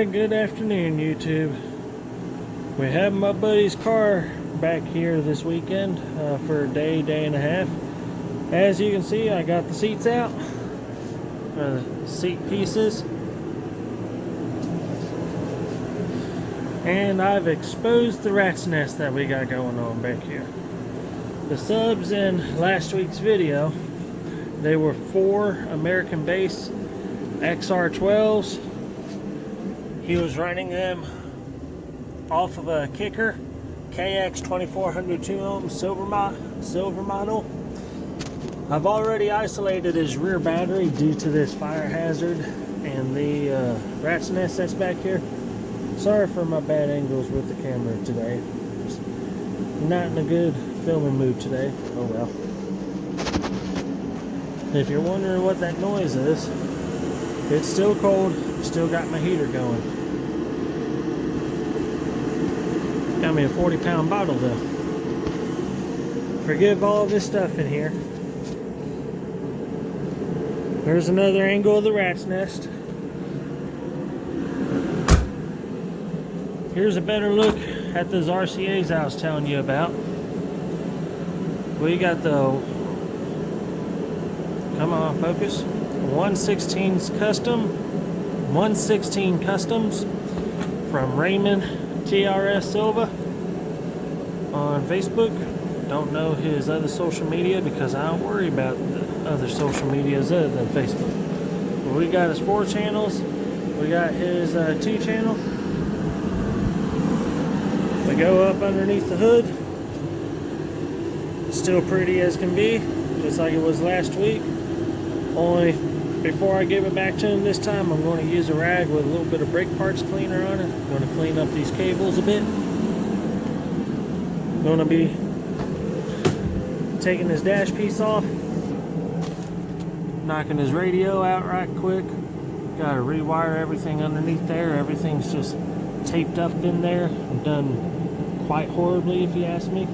Alright, good afternoon, YouTube. We have my buddy's car back here this weekend for a day and a half. As you can see, I got the seats out, seat pieces, and I've exposed the rat's nest that we got going on back here. The subs in last week's video, they were 4 American base XR12s. He was running them off of a Kicker KX 2400 2-ohm silver model. I've already isolated his rear battery due to this fire hazard and the rat's nest that's back here. Sorry for my bad angles with the camera today. Just not in a good filming mood today. Oh well. If you're wondering what that noise is, it's still cold. Still got my heater going. Got me a 40-pound bottle though. Forgive all this stuff in here. There's another angle of the rat's nest. Here's a better look at those RCAs I was telling you about. We got the, come on, focus, 1/16 Customs from Raymond TRS Silva on Facebook. Don't know his other social media because I don't worry about the other social medias other than Facebook. But we got his 4 channels. We got his 2 channel. We go up underneath the hood. Still pretty as can be, just like it was last week. Only before I give it back to him this time, I'm going to use a rag with a little bit of brake parts cleaner on it. I'm going to clean up these cables a bit. I'm going to be taking his dash piece off, knocking his radio out right quick. Got to rewire everything underneath there. Everything's just taped up in there. I'm done quite horribly, if you ask me.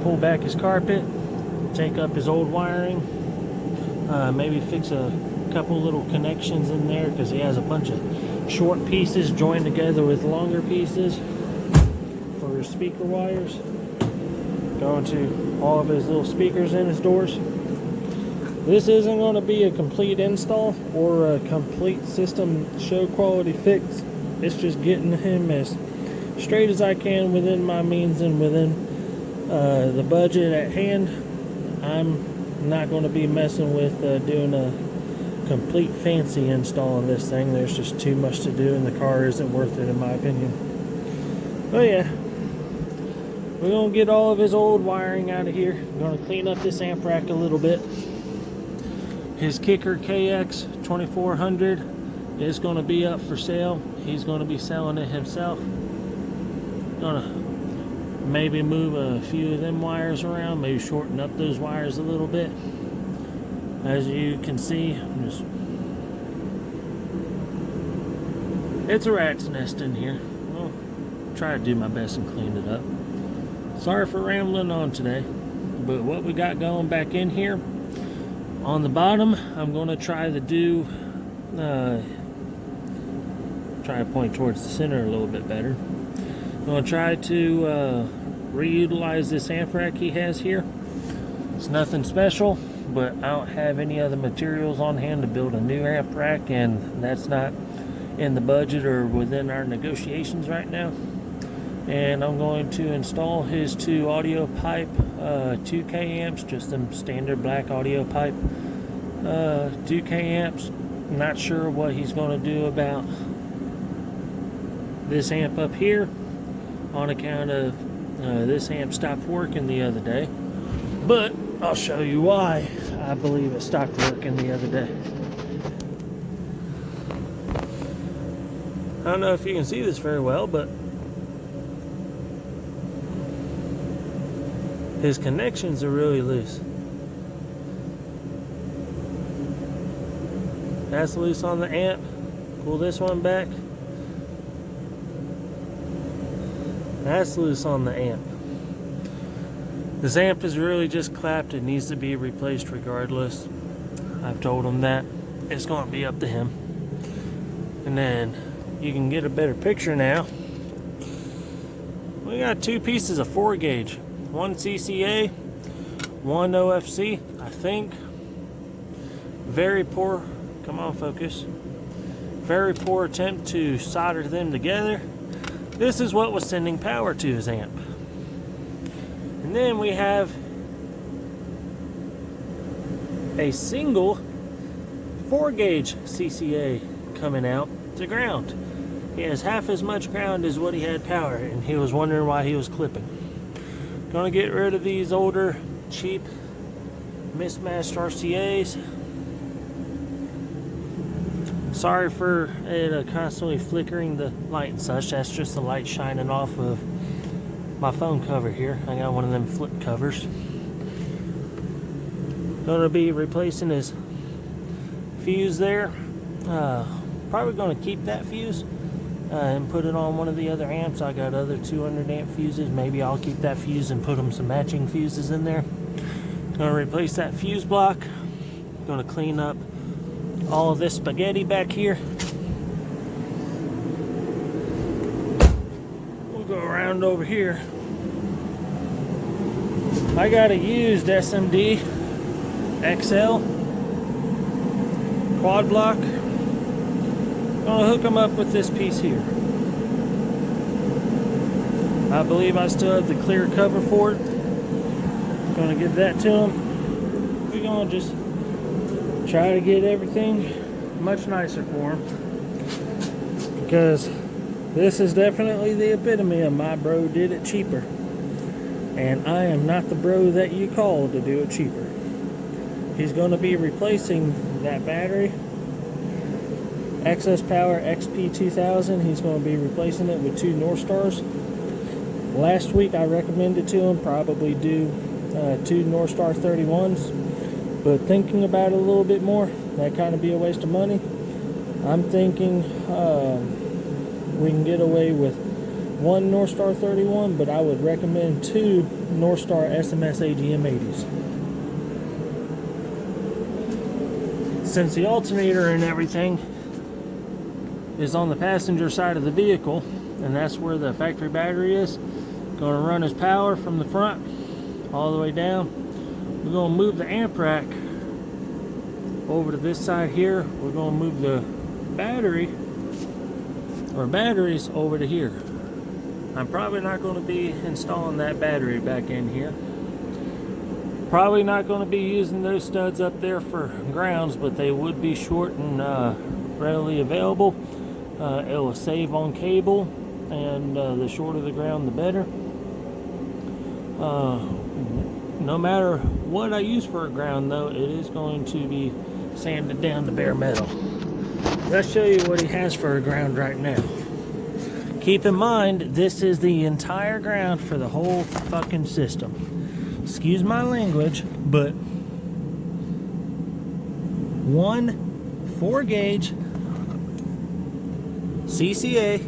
Pull back his carpet, take up his old wiring, maybe fix a couple little connections in there because he has a bunch of short pieces joined together with longer pieces for his speaker wires. Going to all of his little speakers in his doors. This isn't going to be a complete install or a complete system show quality fix. It's just getting him as straight as I can within my means and within the budget at hand. I'm not going to be messing with doing a complete fancy install on this thing. There's just too much to do and the car isn't worth it in my opinion. Oh yeah, we're going to get all of his old wiring out of here. We're going to clean up this amp rack a little bit. His Kicker KX 2400 is going to be up for sale. He's going to be selling it himself. Gonna maybe move a few of them wires around, maybe shorten up those wires a little bit. As you can see, it's a rat's nest in here. I'll try to do my best and clean it up. Sorry for rambling on today, but what we got going back in here, on the bottom, I'm going to try to do, try to point towards the center a little bit better. I'm going to try to reutilize this amp rack he has here. It's nothing special, but I don't have any other materials on hand to build a new amp rack, and that's not in the budget or within our negotiations right now. And I'm going to install his 2 audio pipe 2K amps, just them standard black audio pipe 2K amps. Not sure what he's going to do about this amp up here on account of this amp stopped working the other day, but I'll show you why I believe it stopped working the other day. I don't know if you can see this very well, but his connections are really loose. That's loose on the amp. Pull this one back. That's loose on the amp. This amp is really just clapped. It needs to be replaced regardless. I've told him that. It's going to be up to him. And then you can get a better picture now. We got two pieces of 4 gauge, one CCA, one OFC. I think very poor, come on focus, very poor attempt to solder them together. This is what was sending power to his amp. And then we have a single 4 gauge CCA coming out to ground. He has half as much ground as what he had power, and he was wondering why he was clipping. Gonna get rid of these older, cheap, mismatched RCAs. Sorry for it constantly flickering the light and such. That's just the light shining off of my phone cover here. I got one of them flip covers. Gonna be replacing his fuse there. Probably gonna keep that fuse and put it on one of the other amps. I got other 200 amp fuses. Maybe I'll keep that fuse and put them some matching fuses in there. Gonna replace that fuse block. Gonna clean up all of this spaghetti back here. We'll go around over here. I got a used SMD XL quad block. Gonna hook them up with this piece here. I believe I still have the clear cover for it. Gonna give that to them. We're gonna just try to get everything much nicer for them, because this is definitely the epitome of my bro did it cheaper, and I am not the bro that you call to do it cheaper. He's going to be replacing that battery, Excess Power XP2000. He's going to be replacing it with 2 North Stars. Last week I recommended to him probably do 2 North Star 31s, but thinking about it a little bit more, that kind of be a waste of money. I'm thinking we can get away with 1 North Star 31, but I would recommend 2 North Star SMS AGM 80s. Since the alternator and everything is on the passenger side of the vehicle, and that's where the factory battery is, going to run his power from the front all the way down. We're going to move the amp rack over to this side here. We're going to move the battery or batteries over to here. I'm probably not going to be installing that battery back in here. Probably not going to be using those studs up there for grounds, but they would be short and readily available. It will save on cable, and the shorter the ground the better. No matter what I use for a ground though, it is going to be sanded down to bare metal. Let's show you what he has for a ground right now. Keep in mind, this is the entire ground for the whole fucking system. Excuse my language, but 1 4 gauge CCA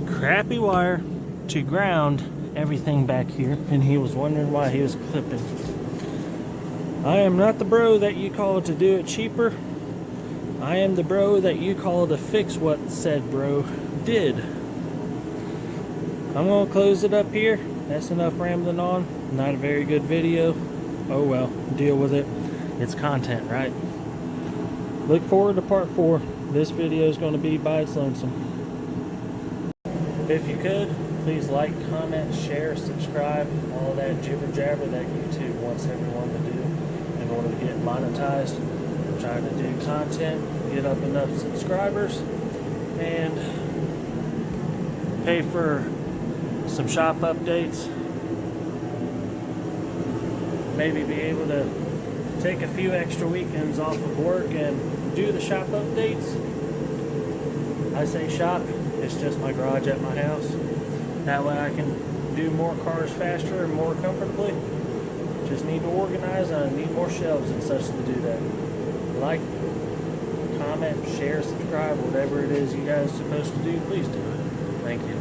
crappy wire to ground everything back here, and he was wondering why he was clipping. I am not the bro that you call to do it cheaper. I am the bro that you call to fix what said bro did. I'm gonna close it up here. That's enough rambling on. Not a very good video. Oh well, deal with it. It's content, right? Look forward to part 4. This video is going to be by its lonesome. If you could, please like, comment, share, subscribe, all that jibber jabber that YouTube wants everyone to do in order to get monetized. I'm trying to do content, get up enough subscribers, and pay for some shop updates. Maybe be able to take a few extra weekends off of work and do the shop updates. I say shop, it's just my garage at my house. That way I can do more cars faster and more comfortably. Just need to organize, and I need more shelves and such to do that. Like, comment, share, subscribe, whatever it is you guys are supposed to do, please do it. Thank you.